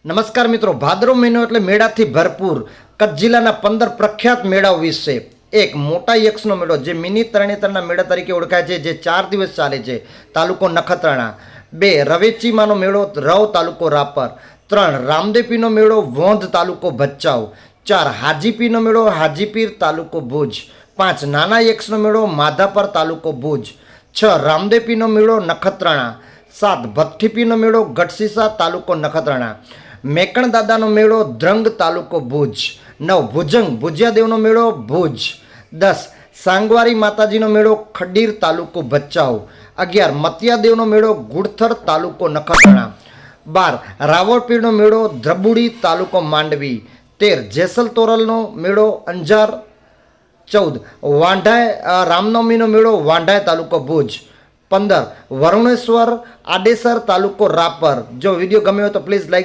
નમસ્કાર મિત્રો, ભાદરવો મહિનો એટલે મેળાથી ભરપૂર. કચ્છ જિલ્લાના 15 પ્રખ્યાત મેળાઓ વિશે એક મોટા યક્ષનો મેળો જે મિની તરણેતરના મેળા તરીકે ઓળખાય છે, જે 4 દિવસ ચાલે છે, તાલુકો નખત્રાણા. 2 રવેચીમાનો મેળો, રવ તાલુકો રાપર. 3 રામદેપીનો મેળો, વોંધ તાલુકો ભચાઉ. 4 હાજીપીરનો મેળો, હાજીપીર તાલુકો ભુજ. 5 નાના યક્ષનો મેળો, માધાપર તાલુકો ભુજ. 6 રામદેપીનો મેળો, નખત્રાણા. 7 ભઠ્ઠીપીરનો મેળો, ગઢસીસા તાલુકો નખત્રાણા. મેકણ દાદાનો મેળો, દ્રંગ તાલુકો ભુજ. 9 ભુજંગ ભુજિયાદેવનો મેળો, ભુજ. 10 સાંગવારી માતાજીનો મેળો, ખડીર તાલુકો ભચાઉ. 11 મતિયાદેવનો મેળો, ગુડથર તાલુકો નખત્રાણા. 12 રાવળપીરનો મેળો, ધ્રબુડી તાલુકો માંડવી. 13 જેસલ તોરલનો મેળો, અંજાર. 14 વાંઢાય રામનવમીનો મેળો, વાંઢાય તાલુકો ભુજ. 15 વરુણેશ્વર આડેસર તાલુકો રાપર. જો વિડીયો ગમ્યો હોય તો પ્લીઝ લાઈક